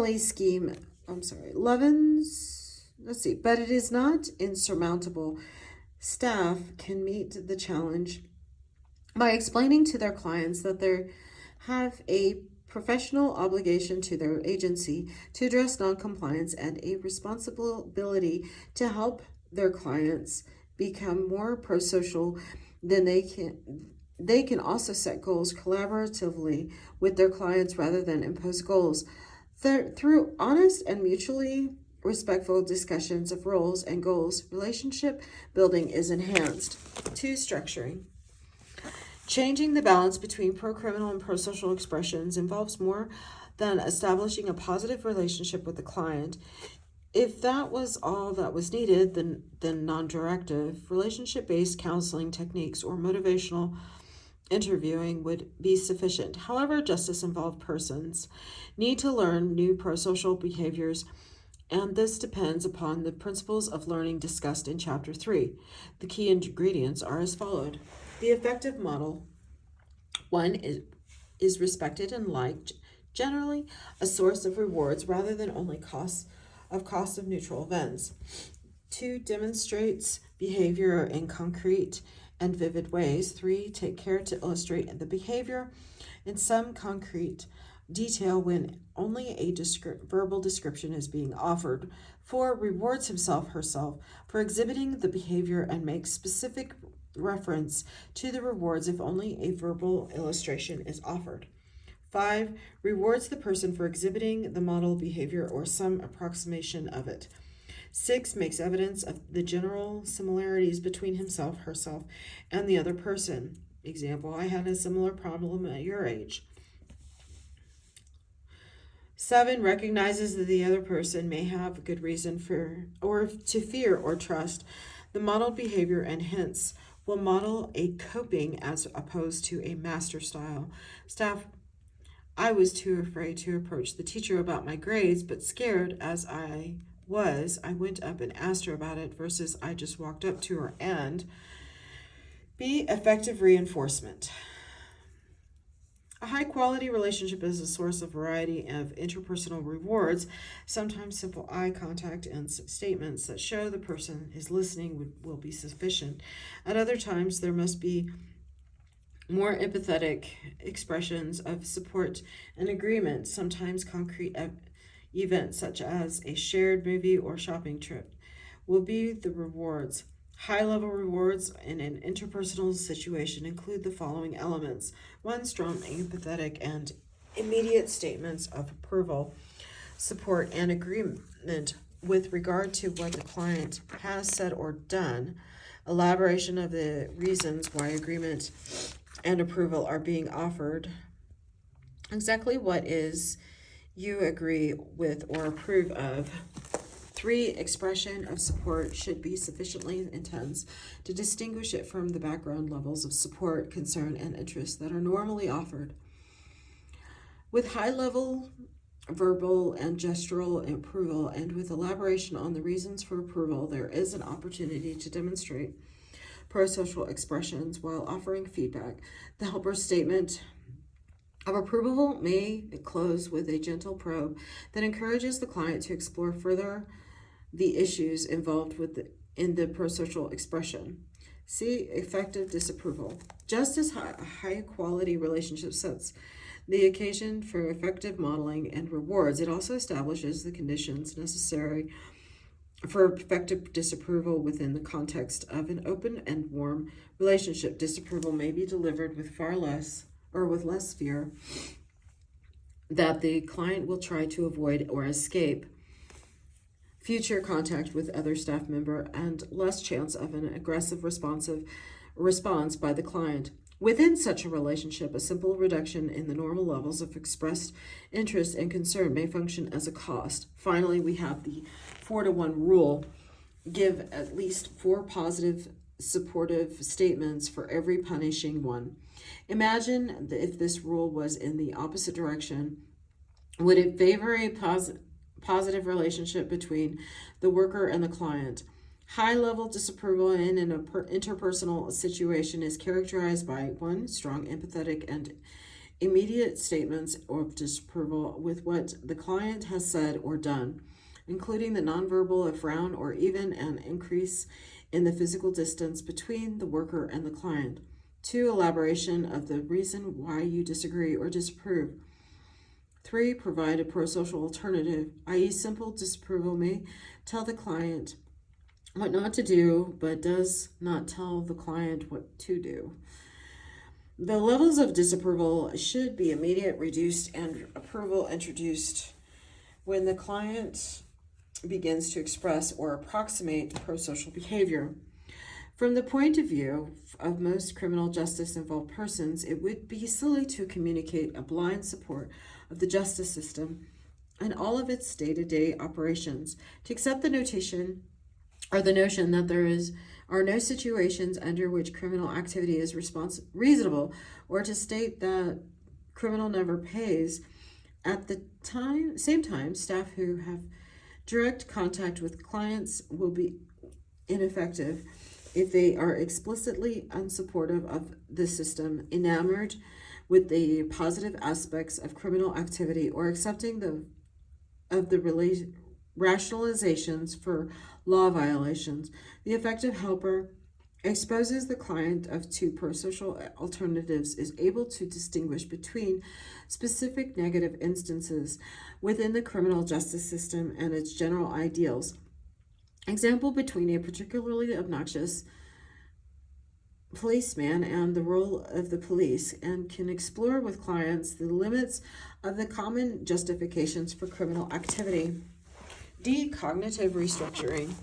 it is not insurmountable. Staff can meet the challenge by explaining to their clients that they have a professional obligation to their agency to address noncompliance and a responsibility to help their clients become more pro-social. Then they can also set goals collaboratively with their clients rather than impose goals. Through honest and mutually respectful discussions of roles and goals, relationship building is enhanced. 2. Structuring. Changing the balance between pro-criminal and pro-social expressions involves more than establishing a positive relationship with the client. If that was all that was needed, then non-directive, relationship-based counseling techniques or motivational interviewing would be sufficient. However, justice-involved persons need to learn new pro-social behaviors, and this depends upon the principles of learning discussed in Chapter 3. The key ingredients are as followed. The effective model. 1 is respected and liked, generally a source of rewards rather than only cost of neutral events. 2 demonstrates behavior in concrete and vivid ways. 3 take care to illustrate the behavior in some concrete detail when only a verbal description is being offered. 4 rewards himself/herself for exhibiting the behavior and makes specific reference to the rewards if only a verbal illustration is offered. 5 rewards the person for exhibiting the model behavior or some approximation of it. 6 makes evidence of the general similarities between himself/herself and the other person. Example, I had a similar problem at your age. 7 recognizes that the other person may have a good reason to fear or trust the modeled behavior and hence will model a coping as opposed to a master style. Staff, I was too afraid to approach the teacher about my grades, but scared as I went up and asked her about it versus I just walked up to her. And B, effective reinforcement. A high-quality relationship is a source of variety of interpersonal rewards. Sometimes simple eye contact and statements that show the person is listening will be sufficient. At other times, there must be more empathetic expressions of support and agreement. Sometimes concrete events such as a shared movie or shopping trip will be the rewards. High-level rewards in an interpersonal situation include the following elements. 1, strong, empathetic, and immediate statements of approval, support, and agreement with regard to what the client has said or done. Elaboration of the reasons why agreement and approval are being offered. Exactly what is you agree with or approve of. 3, expression of support should be sufficiently intense to distinguish it from the background levels of support, concern, and interest that are normally offered. With high-level verbal and gestural approval and with elaboration on the reasons for approval, there is an opportunity to demonstrate pro-social expressions while offering feedback. The helper's statement of approval may close with a gentle probe that encourages the client to explore further the issues involved in the prosocial expression. See, effective disapproval. Just as high quality relationship sets the occasion for effective modeling and rewards, it also establishes the conditions necessary for effective disapproval within the context of an open and warm relationship. Disapproval may be delivered with far less or with less fear that the client will try to avoid or escape future contact with other staff member and less chance of an aggressive response by the client. Within such a relationship, a simple reduction in the normal levels of expressed interest and concern may function as a cost. Finally, we have the 4-to-1 rule. Give at least 4 positive, supportive statements for every punishing one. Imagine if this rule was in the opposite direction. Would it favor a positive relationship between the worker and the client? High-level disapproval in an interpersonal situation is characterized by 1, strong, empathetic, and immediate statements of disapproval with what the client has said or done, including the nonverbal, a frown, or even an increase in the physical distance between the worker and the client. 2, elaboration of the reason why you disagree or disapprove. 3, provide a prosocial alternative, i.e. simple disapproval may tell the client what not to do, but does not tell the client what to do. The levels of disapproval should be immediate, reduced, and approval introduced when the client begins to express or approximate prosocial behavior. From the point of view of most criminal justice involved persons, it would be silly to communicate a blind support of the justice system and all of its day-to-day operations, to accept the notion that there are no situations under which criminal activity is reasonable, or to state that criminal never pays. At the same time, staff who have direct contact with clients will be ineffective if they are explicitly unsupportive of the system, enamored with the positive aspects of criminal activity, or accepting of the rationalizations for law violations. The effective helper exposes the client of 2 prosocial alternatives, is able to distinguish between specific negative instances within the criminal justice system and its general ideals. Example, between a particularly obnoxious policeman and the role of the police, and can explore with clients the limits of the common justifications for criminal activity. D, cognitive restructuring.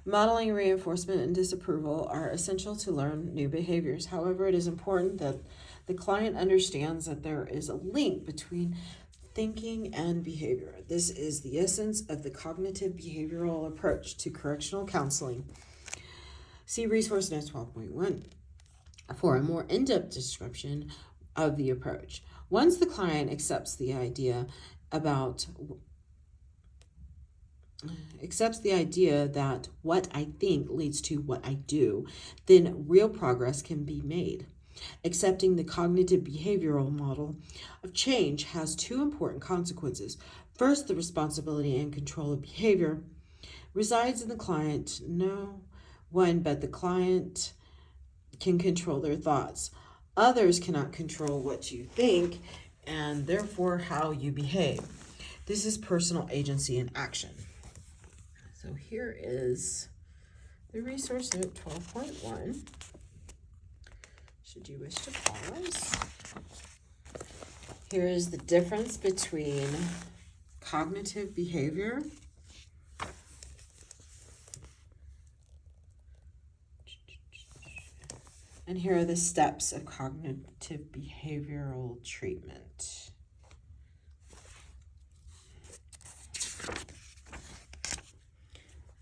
Modeling, reinforcement, and disapproval are essential to learn new behaviors. However, it is important that the client understands that there is a link between thinking and behavior. This is the essence of the cognitive behavioral approach to correctional counseling. See Resource Notes 12.1 for a more in-depth description of the approach. Once the client accepts the idea that what I think leads to what I do, then real progress can be made. Accepting the cognitive behavioral model of change has 2 important consequences. First, the responsibility and control of behavior resides in the client. No one but the client can control their thoughts. Others cannot control what you think and therefore how you behave. This is personal agency in action. So here is the resource note 12.1. Should you wish to pause. Here is the difference between cognitive behavior and here are the steps of cognitive behavioral treatment.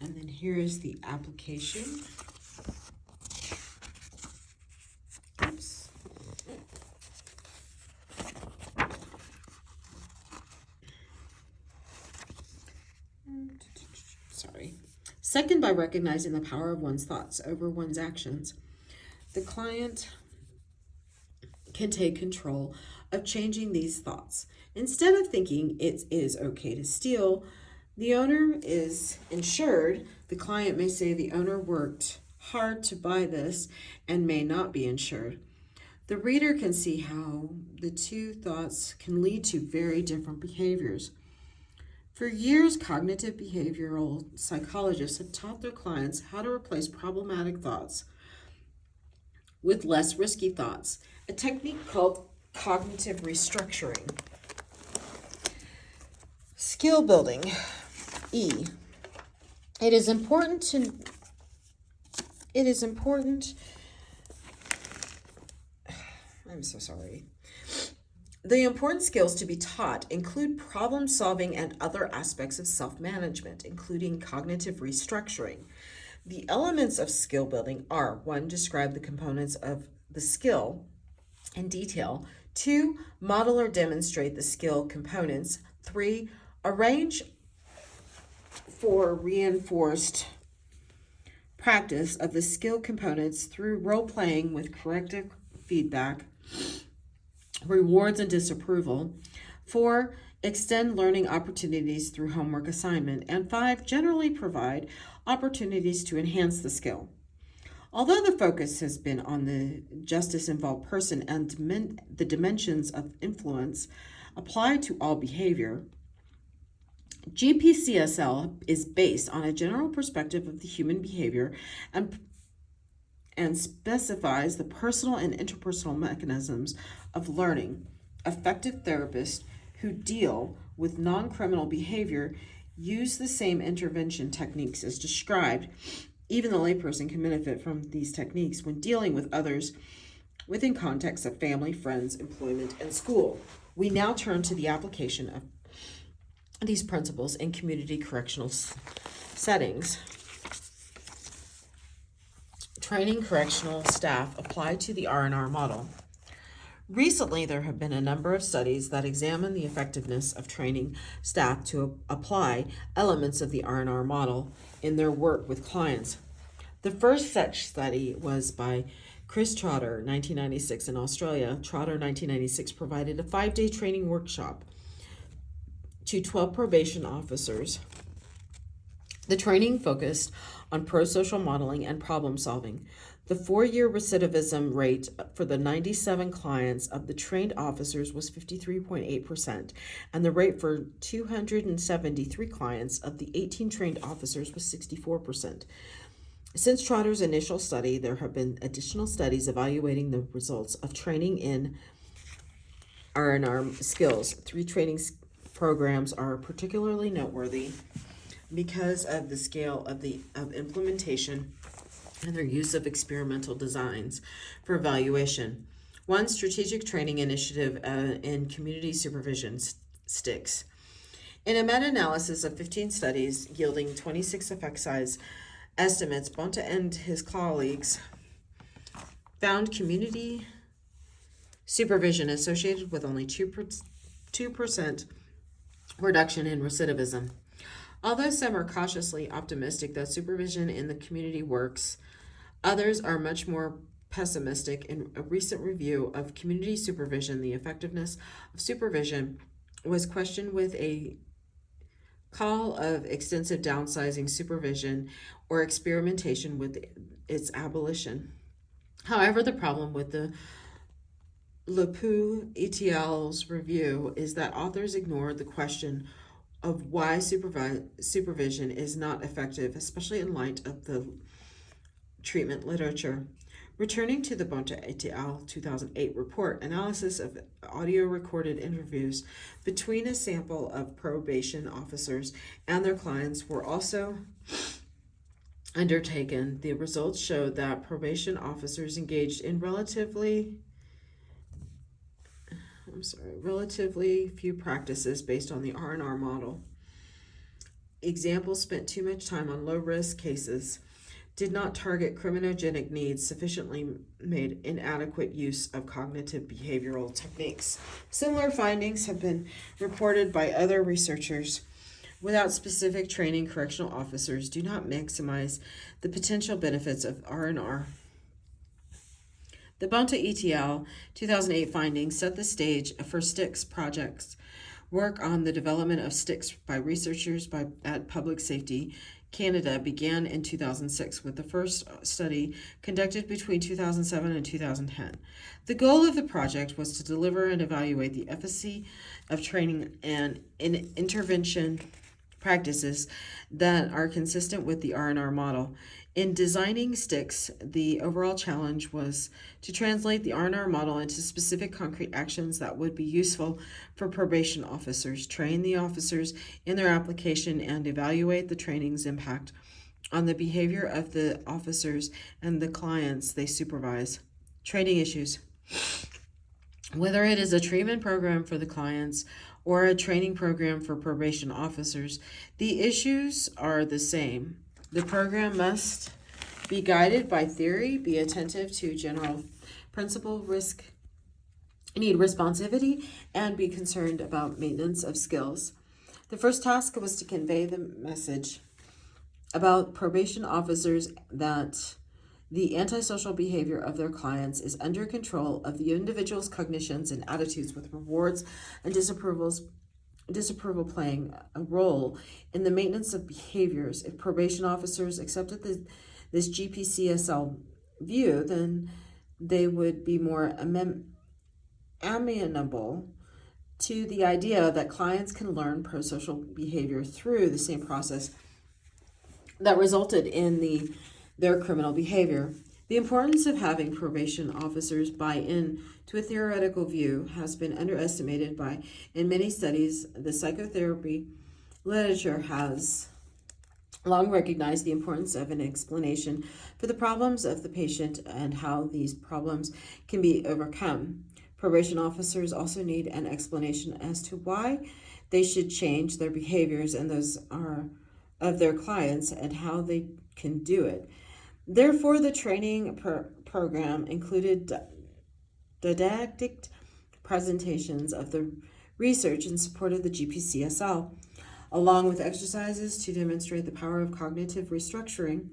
And then here is the application. Oops. Sorry. Second, by recognizing the power of one's thoughts over one's actions, the client can take control of changing these thoughts. Instead of thinking it is okay to steal, the owner is insured. The client may say the owner worked hard to buy this and may not be insured. The reader can see how the two thoughts can lead to very different behaviors. For years, cognitive behavioral psychologists have taught their clients how to replace problematic thoughts with less risky thoughts, a technique called cognitive restructuring. Skill building. E. It is important. I'm so sorry. The important skills to be taught include problem solving and other aspects of self-management, including cognitive restructuring. The elements of skill building are: 1, describe the components of the skill in detail; 2, model or demonstrate the skill components; 3, arrange for reinforced practice of the skill components through role-playing with corrective feedback, rewards and disapproval; 4, extend learning opportunities through homework assignment; and 5, generally provide opportunities to enhance the skill. Although the focus has been on the justice-involved person and the dimensions of influence applied to all behavior, GPCSL is based on a general perspective of the human behavior and specifies the personal and interpersonal mechanisms of learning. Effective therapists who deal with non-criminal behavior use the same intervention techniques as described. Even the layperson can benefit from these techniques when dealing with others within context of family, friends, employment, and school. We now turn to the application of these principles in community correctional settings. Training correctional staff applied to the R&R model. Recently, there have been a number of studies that examine the effectiveness of training staff to apply elements of the R&R model in their work with clients. The first such study was by Chris Trotter, 1996 in Australia. Trotter, 1996, provided a 5-day training workshop to 12 probation officers. The training focused on pro-social modeling and problem solving. The 4-year recidivism rate for the 97 clients of the trained officers was 53.8%, and the rate for 273 clients of the 18 trained officers was 64%. Since Trotter's initial study, there have been additional studies evaluating the results of training in R&R skills. 3 training programs are particularly noteworthy because of the scale of implementation and their use of experimental designs for evaluation. 1, strategic training initiative in community supervision sticks. In a meta-analysis of 15 studies yielding 26 effect size estimates, Bonta and his colleagues found community supervision associated with only 2% reduction in recidivism. Although some are cautiously optimistic that supervision in the community works, others are much more pessimistic. In a recent review of community supervision, the effectiveness of supervision was questioned with a call of extensive downsizing supervision or experimentation with its abolition. However, the problem with the Lepoux et.al.'s review is that authors ignored the question of why supervision is not effective, especially in light of the treatment literature. Returning to the Bonta et al. 2008 report, analysis of audio-recorded interviews between a sample of probation officers and their clients were also undertaken. The results showed that probation officers engaged in relatively few practices based on the R&R model. Examples spent too much time on low-risk cases, did not target criminogenic needs, sufficiently made inadequate use of cognitive behavioral techniques. Similar findings have been reported by other researchers. Without specific training, correctional officers do not maximize the potential benefits of R&R. The Bonta et al. 2008 findings set the stage for STICS projects. Work on the development of STICS by researchers at Public Safety Canada began in 2006 with the first study conducted between 2007 and 2010. The goal of the project was to deliver and evaluate the efficacy of training and intervention practices that are consistent with the R&R model. In designing STICS, the overall challenge was to translate the R&R model into specific concrete actions that would be useful for probation officers, train the officers in their application, and evaluate the training's impact on the behavior of the officers and the clients they supervise. Training issues. Whether it is a treatment program for the clients or a training program for probation officers, the issues are the same. The program must be guided by theory, be attentive to general principle, need responsivity, and be concerned about maintenance of skills. The first task was to convey the message about probation officers that the antisocial behavior of their clients is under control of the individual's cognitions and attitudes, with rewards and disapproval playing a role in the maintenance of behaviors. If probation officers accepted this GPCSL view, then they would be more amenable to the idea that clients can learn prosocial behavior through the same process that resulted in their criminal behavior. The importance of having probation officers buy in to a theoretical view has been underestimated in many studies. The psychotherapy literature has long recognized the importance of an explanation for the problems of the patient and how these problems can be overcome. Probation officers also need an explanation as to why they should change their behaviors and those of their clients and how they can do it. Therefore, the training program included didactic presentations of the research in support of the GPCSL, along with exercises to demonstrate the power of cognitive restructuring,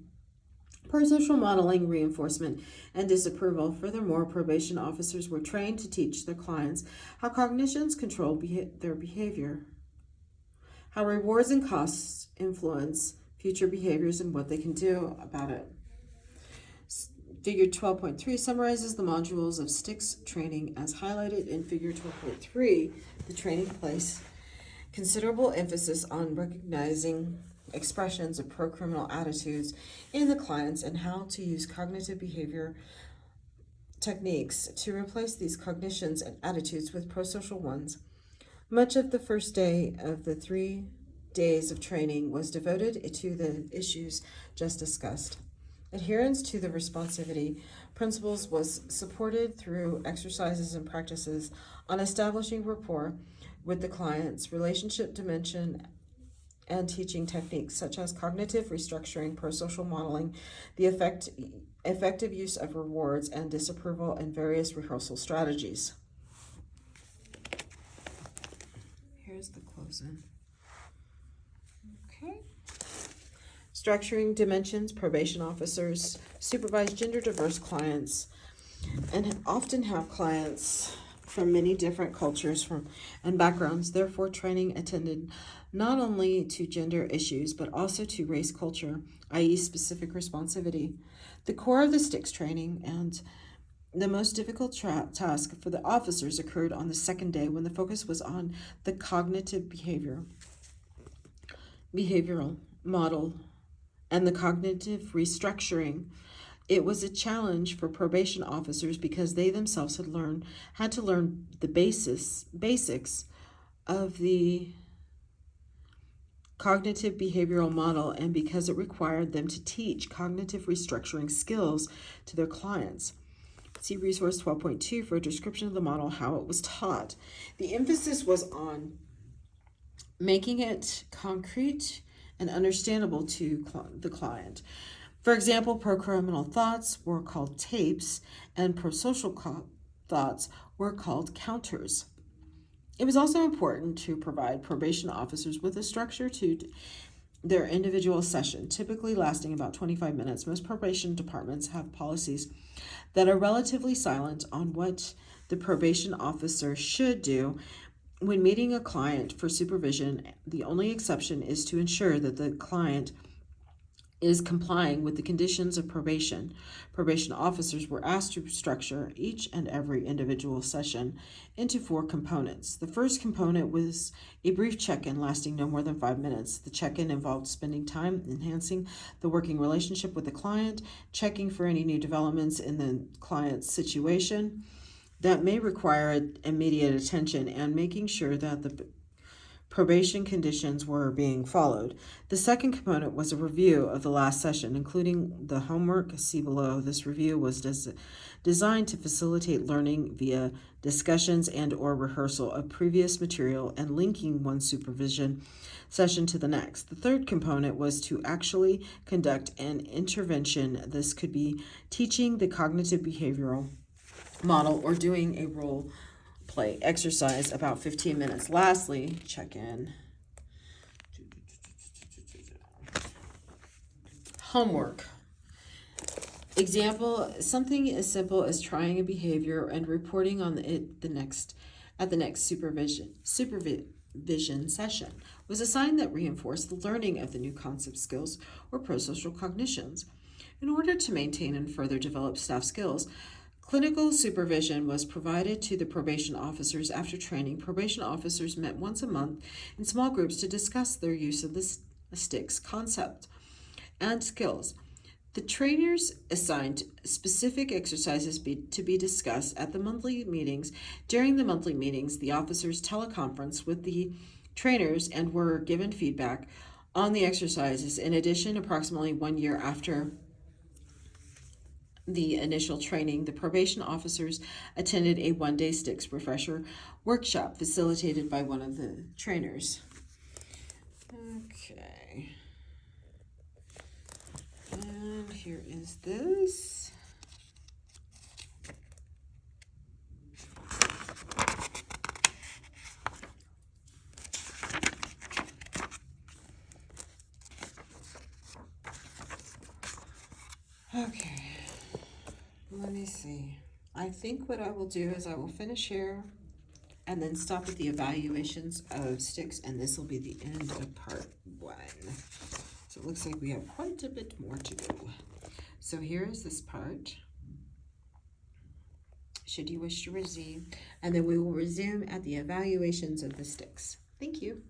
prosocial modeling, reinforcement, and disapproval. Furthermore, probation officers were trained to teach their clients how cognitions control their behavior, how rewards and costs influence future behaviors, and what they can do about it. Figure 12.3 summarizes the modules of STICS training as highlighted in Figure 12.3. The training placed considerable emphasis on recognizing expressions of pro-criminal attitudes in the clients and how to use cognitive behavior techniques to replace these cognitions and attitudes with prosocial ones. Much of the first day of the 3 days of training was devoted to the issues just discussed. Adherence to the responsivity principles was supported through exercises and practices on establishing rapport with the clients, relationship dimension, and teaching techniques such as cognitive restructuring, prosocial modeling, the effective use of rewards and disapproval, and various rehearsal strategies. Here's the close-in. Okay. Structuring dimensions. Probation officers supervise gender-diverse clients and often have clients from many different cultures and backgrounds. Therefore, training attended not only to gender issues, but also to race culture, i.e. specific responsivity. The core of the STICS training and the most difficult task for the officers occurred on the second day, when the focus was on the cognitive behavioral model and the cognitive restructuring. It was a challenge for probation officers because they themselves had to learn the basics of the cognitive behavioral model, and because it required them to teach cognitive restructuring skills to their clients. See resource 12.2 for a description of the model, how it was taught. The emphasis was on making it concrete and understandable to the client. For example, pro-criminal thoughts were called tapes, and prosocial thoughts were called counters. It was also important to provide probation officers with a structure to their individual session, typically lasting about 25 minutes. Most probation departments have policies that are relatively silent on what the probation officer should do when meeting a client for supervision. The only exception is to ensure that the client is complying with the conditions of probation. Probation officers were asked to structure each and every individual session into 4 components. The first component was a brief check-in lasting no more than 5 minutes. The check-in involved spending time enhancing the working relationship with the client, checking for any new developments in the client's situation that may require immediate attention, and making sure that the probation conditions were being followed. The second component was a review of the last session, including the homework. See below. This review was designed to facilitate learning via discussions and or rehearsal of previous material and linking one supervision session to the next. The third component was to actually conduct an intervention. This could be teaching the cognitive behavioral model or doing a role play exercise about 15 minutes. Lastly, check in. Homework. Example, something as simple as trying a behavior and reporting on it at the next supervision session was a sign that reinforced the learning of the new concept skills or prosocial cognitions. In order to maintain and further develop staff skills, clinical supervision was provided to the probation officers after training. Probation officers met once a month in small groups to discuss their use of the STICS concept and skills. The trainers assigned specific exercises to be discussed at the monthly meetings. During the monthly meetings, the officers teleconferenced with the trainers and were given feedback on the exercises. In addition, approximately 1 year after the initial training, the probation officers attended a 1-day STICS refresher workshop facilitated by one of the trainers. Okay. And here is this. Okay. Let me see. I think what I will do is I will finish here and then stop at the evaluations of STICS, and this will be the end of part 1. So it looks like we have quite a bit more to go. So here is this part, should you wish to resume, and then we will resume at the evaluations of the STICS. Thank you.